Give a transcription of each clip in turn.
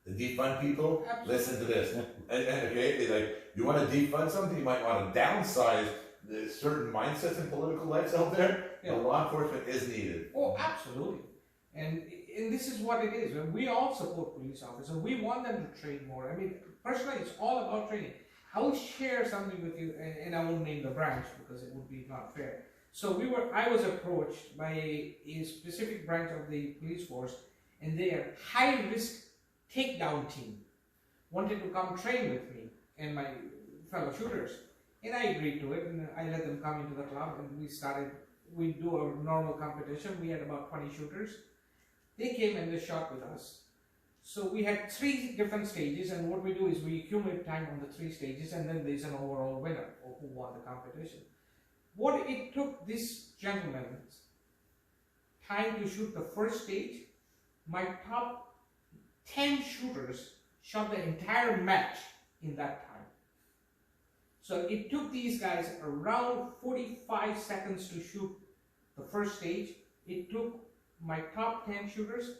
The defund people, Absolutely. listen to this. And okay, like, you want to defund something, you might want to downsize the certain mindsets and political lives out there. Yeah. But law enforcement is needed. Oh, absolutely. And this is what it is. When we all support police officers, we want them to train more. I mean, personally, it's all about training. I will share something with you, and I won't name the branch because it would be not fair. So I was approached by a specific branch of the police force, and their high-risk takedown team wanted to come train with me and my fellow shooters. And I agreed to it, and I let them come into the club, and we do a normal competition. We had about 20 shooters. They came and they shot with us. So we had 3 different stages, and what we do is we accumulate time on the 3 stages, and then there's an overall winner or who won the competition. What it took this gentleman's time to shoot the first stage, my top 10 shooters shot the entire match in that time. So it took these guys around 45 seconds to shoot the first stage. It took my top 10 shooters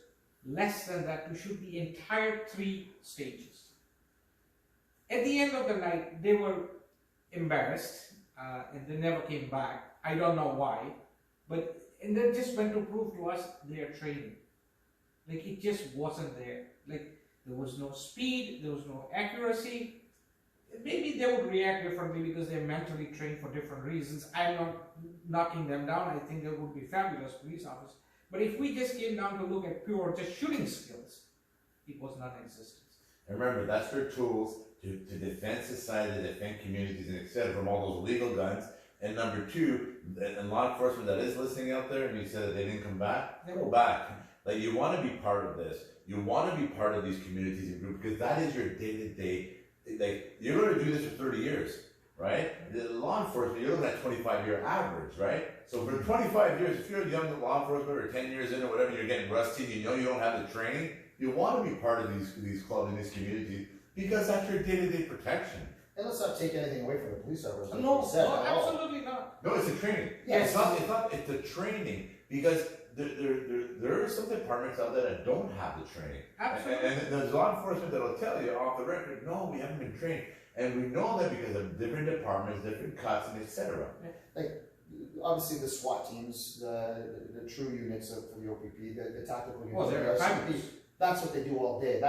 less than that to shoot the entire 3 stages. At the end of the night, they were embarrassed and they never came back. I don't know why, and they just went to prove to us their training. Like, it just wasn't there. Like, there was no speed, there was no accuracy. Maybe they would react differently because they're mentally trained for different reasons. I'm not knocking them down. I think they would be fabulous police officers. But if we just came down to look at pure just shooting skills, it was non-existent. And remember, that's their tools to defend society, to defend communities, and etc. from all those illegal guns. And number 2, and law enforcement that is listening out there, and you said that they didn't come back, go back. Like, you want to be part of this. You want to be part of these communities and groups, because that is your day-to-day. Like, you're going to do this for 30 years, right? The law enforcement, you're looking at 25-year average, right? So for 25 years, if you're a young law enforcement or 10 years in or whatever, you're getting rusty, you know you don't have the training, you want to be part of these clubs and these communities, because that's your day-to-day protection. And let's not take anything away from the police officers. Like No, you said, absolutely not. No, it's a training. Yes. It's the training, because there are some departments out there that don't have the training. Absolutely. And there's law enforcement that will tell you off the record, no, we haven't been trained. And we know that because of different departments, different cuts, and etc. Like, obviously the SWAT teams, the true units for the OPP, the tactical units, Well, they're fabulous. that's what they do all day.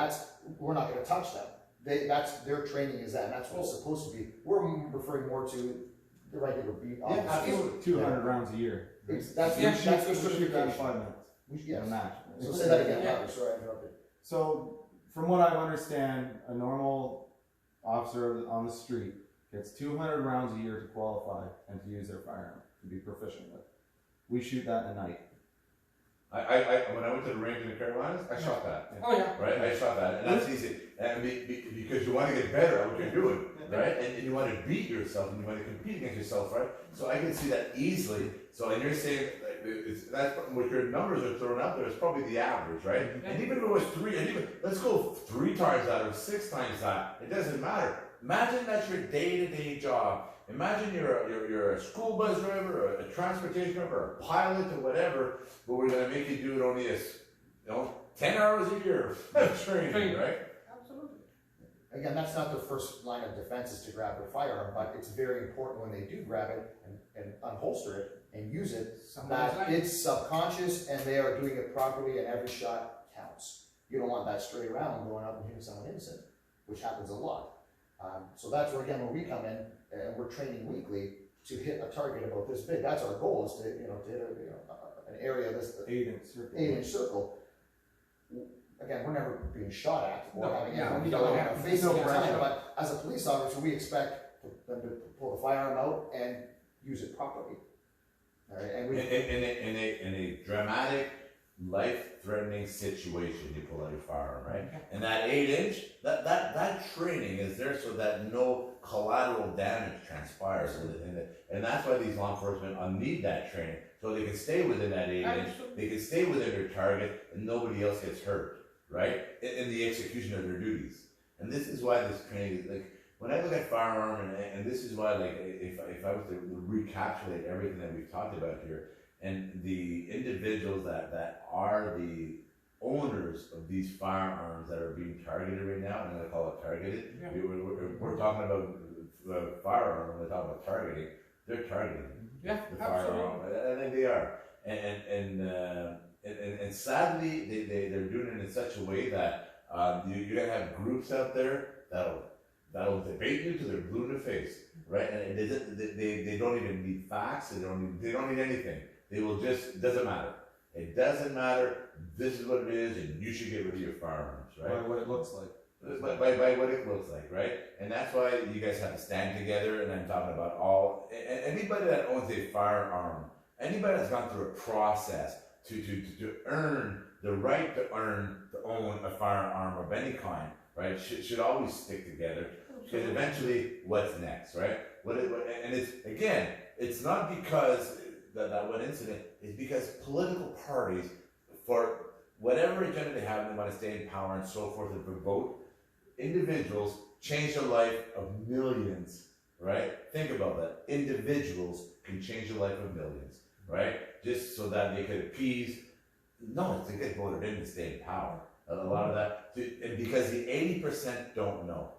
We're not going to touch them. That's their training is that, and that's what it's supposed to be. We're referring more to the regular beat officers. Absolutely. 200 rounds a year. That's That's the every certification. 5 minutes. Yes. A match. So say that again. Sorry, I interrupted. So, from what I understand, a normal officer on the street gets 200 rounds a year to qualify and to use their firearm, to be proficient with. We shoot that in a night. When I went to the range in the Carolinas, I shot that. Oh yeah. Right, I shot that, and that's easy. And because you want to get better at what you're doing, right? And you want to beat yourself, and you want to compete against yourself, right? So I can see that easily. So, and you're saying that's what your numbers are throwing out there is probably the average, right? And even if it was 3, and even let's go 3 times that or 6 times that, it doesn't matter. Imagine that's your day-to-day job. Imagine you're a school bus driver, or a transportation driver, or a pilot, or whatever, but we're going to make you do it only 10 hours a year of training, right? Absolutely. Again, that's not their first line of defense is to grab their firearm, but it's very important when they do grab it and unholster it and use it, that it's subconscious and they are doing it properly and every shot counts. You don't want that stray round going up and hitting someone innocent, which happens a lot. So that's where, again, when we come in and we're training weekly to hit a target about this big. That's our goal, is to hit an area this 8-inch circle. Again, we're never being shot at or having a face at the time, but as a police officer, we expect them to pull the firearm out and use it properly. All right, and in a dramatic, life-threatening situation, you pull out your firearm, right? And that 8-inch, that training is there so that no collateral damage transpires, and that's why these law enforcement need that training, so they can stay within that 8-inch, they can stay within their target, and nobody else gets hurt, right? In the execution of their duties. And this is why this training is like. When I look at firearm, and this is why, like, if I was to recapitulate everything that we've talked about here, and the individuals that are the owners of these firearms that are being targeted right now, and I call it targeted. Yeah. We're talking about firearm. We're talking about targeting. They're targeting Yeah, the absolutely. firearm. I think they are, and sadly, they're doing it in such a way that you're gonna have groups out there that'll debate you till they're blue in the face, right? And they don't even need facts. They don't need anything. They will just, doesn't matter. It doesn't matter. This is what it is, and you should get rid of your firearms, right? By what it looks like. By what it looks like, right? And that's why you guys have to stand together. And I'm talking about anybody that owns a firearm, anybody that's gone through a process to earn the right to own a firearm of any kind, right? Should always stick together. Because eventually, what's next, right? And it's not because that one incident, it's because political parties, for whatever agenda they have, and they want to stay in power and so forth, and vote, individuals change the life of millions, right? Think about that. Individuals can change the life of millions, right? Just so that they could appease. No, it's to get voted in and stay in power. A lot of that, and because the 80% don't know.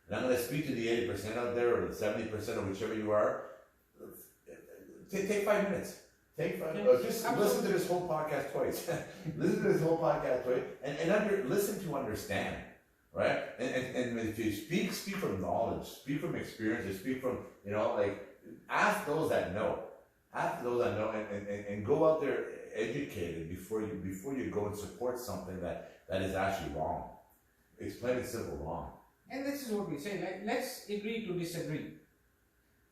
And I'm going to speak to the 80% out there, or the 70%, or whichever you are. Take 5 minutes. Just listen to this whole podcast twice. Listen to this whole podcast twice, and listen to understand, right? And if you speak from knowledge, speak from experience, speak from, ask those that know. Ask those that know, and go out there educated before you go and support something that is actually wrong. It's plain and simple wrong. And this is what we say, like, let's agree to disagree.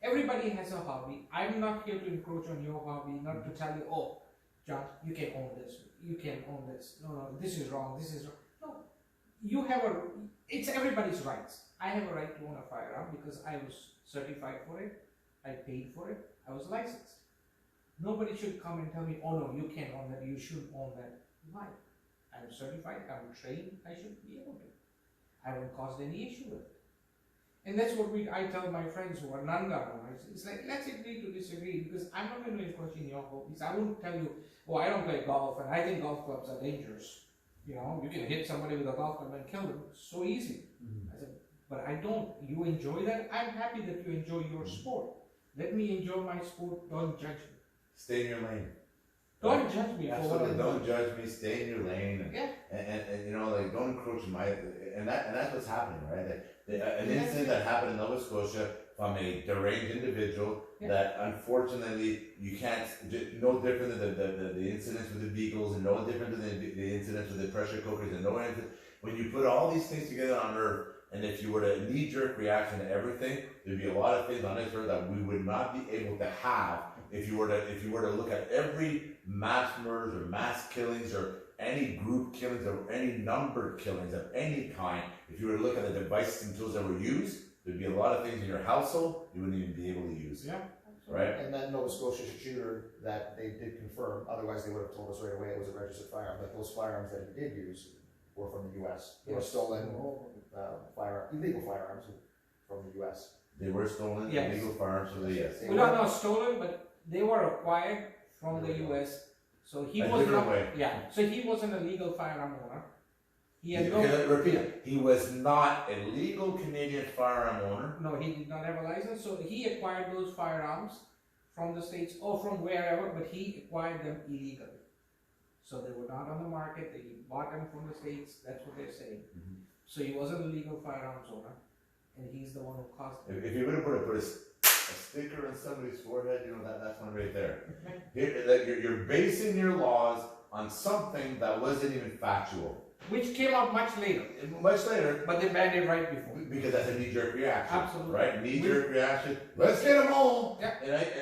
Everybody has a hobby. I'm not here to encroach on your hobby, not to tell you, oh, John, you can own this, you can own this. No, this is wrong, this is wrong. No, you have it's everybody's rights. I have a right to own a firearm because I was certified for it, I paid for it, I was licensed. Nobody should come and tell me, oh no, you can't own that, you should own that. Why? I'm certified, I'm trained, I should be able to. I haven't caused any issue with it. And that's what I tell my friends who are non-gun owners. It's like, let's agree to disagree, because I'm not going to question your hobbies. I won't tell you, oh, I don't play golf and I think golf clubs are dangerous. You can hit somebody with a golf club and kill them so easy. I said, but I don't. You enjoy that? I'm happy that you enjoy your sport. Let me enjoy my sport. Don't judge me. Stay in your lane. Don't judge me. Absolutely, don't judge me. Stay in your lane, and don't encroach in and that's what's happening, right? An incident that happened in Nova Scotia from a deranged individual that unfortunately you can't. No different than the incidents with the Beagles, and no different than the incidents with the pressure cookers, and no different. When you put all these things together on Earth, and if you were to knee-jerk reaction to everything, there'd be a lot of things on this Earth that we would not be able to have if you were to look at every mass murders or mass killings or any group killings or any numbered killings of any kind. If you were to look at the devices and tools that were used, there'd be a lot of things in your household you wouldn't even be able to use. Yeah. Right? And that Nova Scotia shooter that they did confirm, otherwise they would have told us right away it was a registered firearm, that those firearms that he did use were from the U.S. They were stolen illegal firearms from the U.S. They were stolen, Yes. illegal firearms from the U.S. Well, not stolen, but they were acquired from the U.S. So he was not. So he wasn't a legal firearm owner. He had Repeat it. He was not a legal Canadian firearm owner. No, he did not have a license. So he acquired those firearms from the States or from wherever, but he acquired them illegally. So they were not on the market. He bought them from the States. That's what they're saying. Mm-hmm. So he wasn't a legal firearms owner, and he's the one who caused it. If you were to put a sticker on somebody's forehead, that's one right there. You're basing your laws on something that wasn't even factual. Which came out much later. Much later. But they banned it right before. Because that's a knee-jerk reaction. Absolutely. Right? Knee-jerk reaction. Let's get them all. Yeah.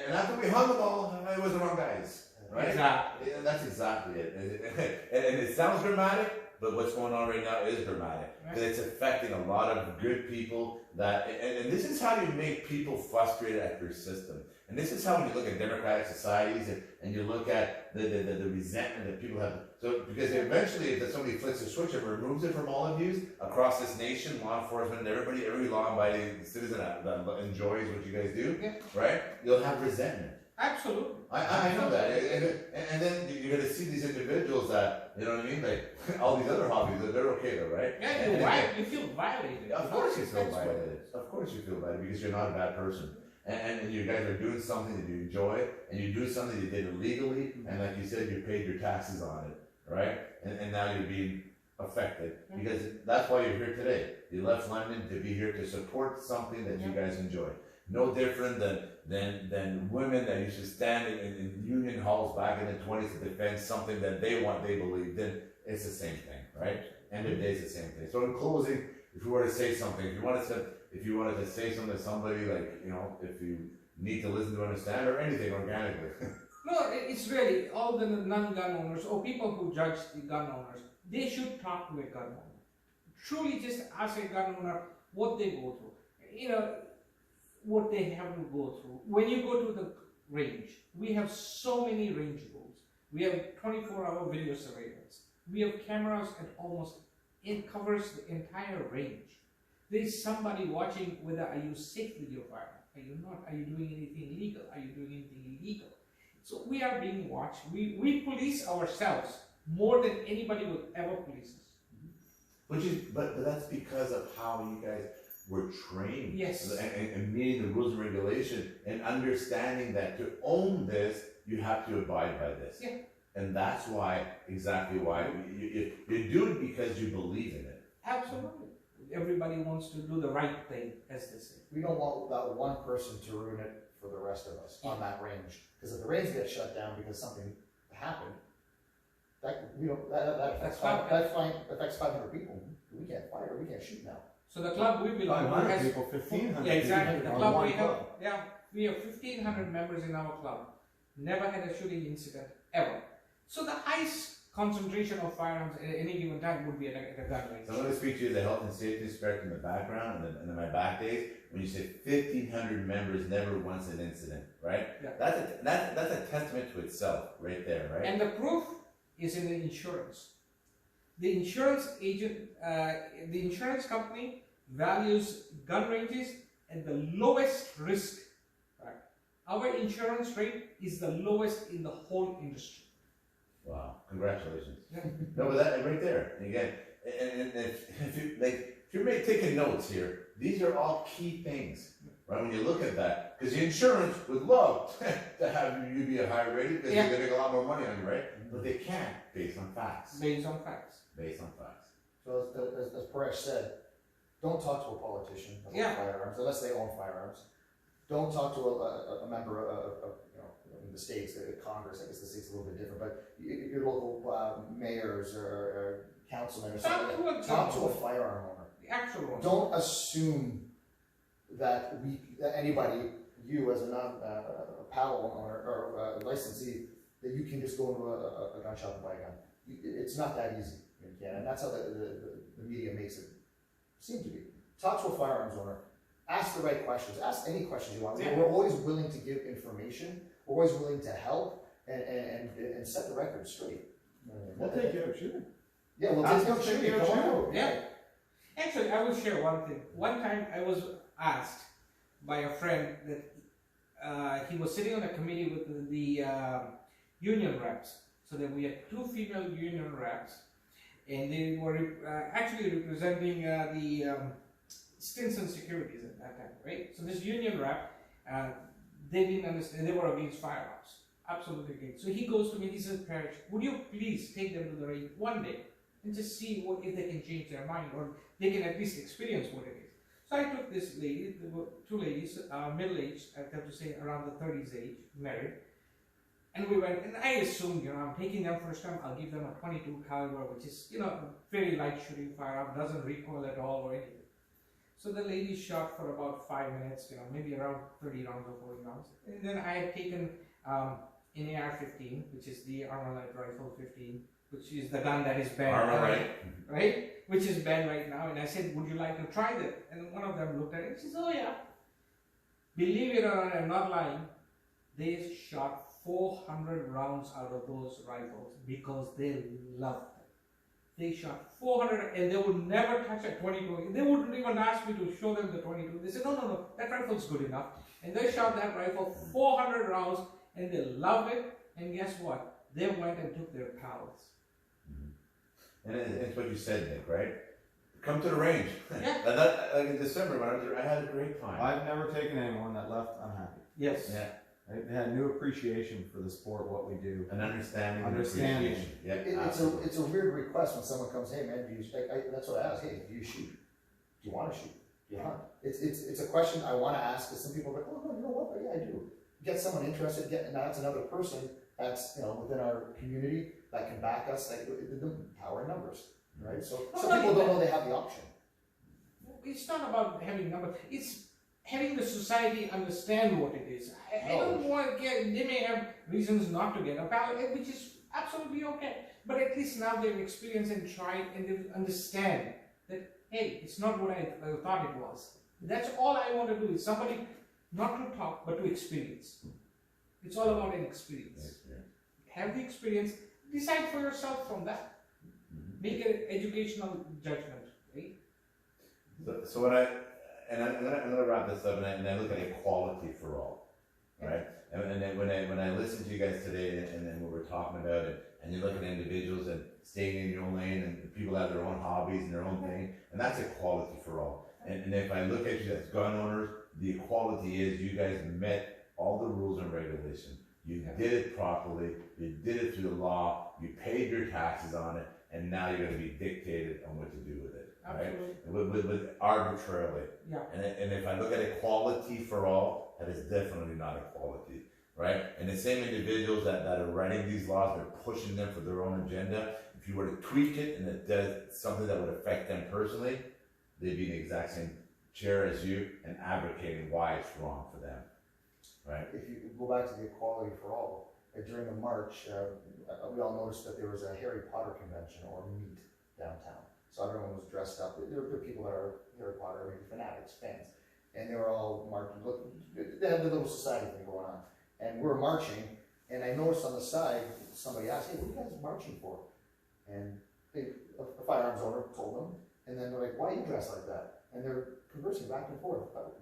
And after we hung them all, it was the wrong guys. Right? Exactly. And that's exactly it. And it sounds dramatic, but what's going on right now is dramatic. Because it's affecting a lot of good people and this is how you make people frustrated at your system. And this is how, when you look at democratic societies and you look at the resentment that people have. So, because eventually, if somebody flicks a switch and removes it from all of you across this nation, law enforcement, everybody, every law-abiding citizen that enjoys what you guys do, right? You'll have resentment. Absolutely. I know that, and then you're going to see these individuals that You know what I mean? Like, all these other hobbies, they're okay though, right? Yeah, you feel violated. Of course you feel violated. Of course you feel violated because you're not a bad person. And you guys are doing something that you enjoy, and you do something you did illegally, and like you said, you paid your taxes on it, right? And now you're being affected because that's why you're here today. You left London to be here to support something that you guys enjoy. No different than women that used to stand in union halls back in the 20s to defend something that they believed in. It's the same thing, right? End of the day, it's the same thing. So in closing, if you were to say something, if you wanted to say something to somebody, like, you know, if you need to listen to understand or anything organically. No, it's really all the non-gun owners or people who judge the gun owners, they should talk to a gun owner. Truly just ask a gun owner what they go through. You know, what they have to go through. When you go to the range, we have so many range rules. We have 24-hour video surveillance. We have cameras and it covers the entire range. There is somebody watching whether are you safe with your firearm, are you not, are you doing anything illegal, are you doing anything illegal. So we are being watched. We police ourselves more than anybody would ever police us. But that's because of how you guys were trained. Yes. And meeting the rules and regulation and understanding that to own this, you have to abide by this. Yeah. And that's exactly why you do it because you believe in it. Absolutely. Everybody wants to do the right thing, as they say. We don't want that one person to ruin it for the rest of us on that range. Because if the range gets shut down because something happened, that affects 500 people. We can't fire, we can't shoot now. So the club we belong to 500 has people, 1,500 yeah, exactly. people The on club one we have, club. yeah, we have 1,500 members in our club. Never had a shooting incident ever. So the highest concentration of firearms at any given time would be at a gun range. So I'm going to speak to you as a health and safety inspector in the background and in my back days. When you say 1,500 members, never once an incident, right? Yeah. That's a testament to itself, right there, right? And the proof is in the insurance. The insurance agent, the insurance company values gun ranges at the lowest risk. Right? Our insurance rate is the lowest in the whole industry. Wow! Congratulations. Yeah. No, but that right there, and again, and if you're taking notes here, these are all key things, right? When you look at that, because the insurance would love to have you be a higher rating because they're going to make a lot more money on you, right? But they can't based on facts. Based on facts. Based on facts. So as Paresh said, don't talk to a politician about firearms unless they own firearms. Don't talk to a member of in the states, Congress. I guess the state's a little bit different, but your local mayors or councilmen or something. Talk to a firearm owner. The actual one. Don't assume that anybody, you as a PAL owner or a licensee, that you can just go into a gun shop and buy a gun. It's not that easy in Canada, and that's how the media makes it seem to be. Talk to a firearms owner. Ask the right questions. Ask any questions you want. Yeah. We're always willing to give information. We're always willing to help and set the record straight. We'll take you out shooting. Yeah, we'll take you out shooting. Come on out. Yeah. Actually, I will share one thing. One time I was asked by a friend that he was sitting on a committee with the union reps. So that we had 2 female union reps, and they were actually representing the Stinson Securities at that time, right? So this union rep, they didn't understand, they were against firearms, absolutely against. So he goes to me, he says, Paresh, would you please take them to the range one day and just see if they can change their mind or they can at least experience what it is. So I took this lady, there were 2 ladies, middle-aged, I have to say around the 30s age, married. And we went, and I assumed, I'm taking them first time, I'll give them a 22 caliber, which is, a very light shooting firearm, doesn't recoil at all or anything. So the lady shot for about 5 minutes, maybe around 30 rounds or 40 rounds. And then I had taken an AR-15, which is the Armor Light Rifle 15, which is the gun that is banned, right? Which is banned right now. And I said, would you like to try that? And one of them looked at it and says, oh yeah. Believe it or not, I'm not lying, they shot 400 rounds out of those rifles because they loved them. They shot 400 and they would never touch a 22. They wouldn't even ask me to show them the 22. They said, no, that rifle's good enough. And they shot that rifle 400 rounds and they loved it. And guess what? They went and took their pals. And it's what you said, Nick, right? Come to the range. Yeah. And that, like in December when I was there, I had a great time. I've never taken anyone that left unhappy. Yes. Yeah. Right? They had new appreciation for the sport, what we do. An understanding. and Understanding. appreciation. Yeah. It's a weird request when someone comes, hey man, do you, that's what I ask, hey, do you shoot? Do you wanna shoot? Do you hunt? It's a question I wanna ask, because some people are like, oh no, you know what, yeah, I do. Get someone interested, and now it's another person that's, within our community that can back us, like, the power in numbers, right? So some people don't know they have the option. It's not about having numbers, it's having the society understand what it is. I don't want to get, they may have reasons not to get a ballot, which is absolutely okay. But at least now they've experienced and tried and they understand that, hey, it's not what I thought it was. That's all I want to do is somebody not to talk, but to experience. It's all about an experience. Have the experience, decide for yourself from that. Make an educational judgment, right? So when I'm gonna wrap this up, and I look at equality for all, right? And then when I listen to you guys today, and then what we're talking about, and you look at individuals and staying in your own lane, and people have their own hobbies and their own thing, and that's equality for all. And if I look at you as gun owners, the equality is you guys met all the rules and regulations. You did it properly, you did it through the law, you paid your taxes on it, and now you're gonna be dictated on what to do with it, right? With arbitrarily. Yeah. And if I look at equality for all, that is definitely not equality, right? And the same individuals that are writing these laws, they're pushing them for their own agenda. If you were to tweak it and it does something that would affect them personally, they'd be in the exact same chair as you and advocating why it's wrong for them, right? If you go back to the equality for all, during the march, we all noticed that there was a Harry Potter convention or meet downtown. So everyone was dressed up. There are people that are Harry Potter, maybe fanatics, fans, and they were all marching. They had the little society thing going on, and we're marching. And I noticed on the side, somebody asked, "Hey, what are you guys marching for?" And a firearms owner told them, and then they're like, "Why are you dressed like that?" And they're conversing back and forth about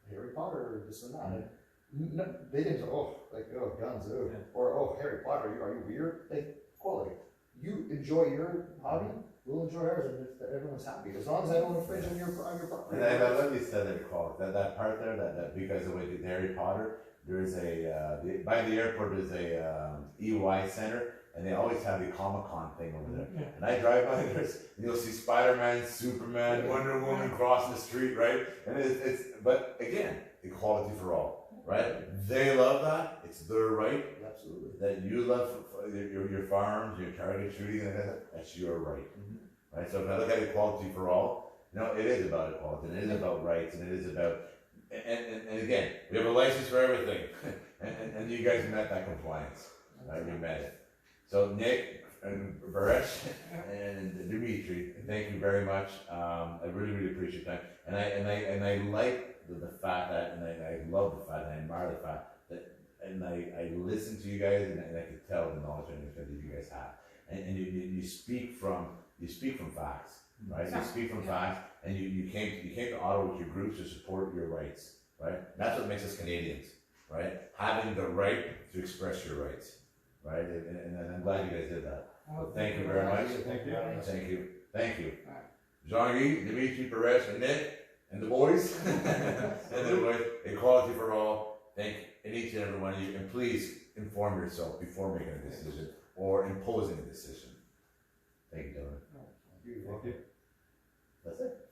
Harry Potter or this and that. No, they didn't say, oh, guns, or Harry Potter, are you weird? Like, equality. You enjoy your hobby, we'll enjoy ours, and everyone's happy. As long as I don't infringe on your property. And I love you said that equality. That part there, that because of the way the Harry Potter, there is by the airport there's a EY center, and they always have the Comic-Con thing over there. Yeah. And I drive by there, and you'll see Spider-Man, Superman, Wonder Woman crossing the street, right? And but again, equality for all. Right? They love that. It's their right. Absolutely. That you love your firearms, your target shooting, and that's your right. Right? So if I look at equality for all, it is about equality, and it is about rights, and it is about, and again, we have a license for everything, and you guys met that compliance. Right? You met it. So Nick and Paresh and Demetre, thank you very much. I really, really appreciate your time, and I like the fact that, and I love the fact, and I admire the fact that, and I listen to you guys, and I can tell the knowledge and understanding that you guys have, and you speak from facts, right? You speak from facts, and you came to Ottawa with your groups to support your rights, right? That's what makes us Canadians, right? Having the right to express your rights, right? And I'm glad you guys did that. So thank you very much. Thank you. Jean-Guy, Demetre, Paresh, and Nick. And the boys, equality for all. Thank each and every one of you, and please inform yourself before making a decision or imposing a decision. Thank you, gentlemen. Thank you. That's it.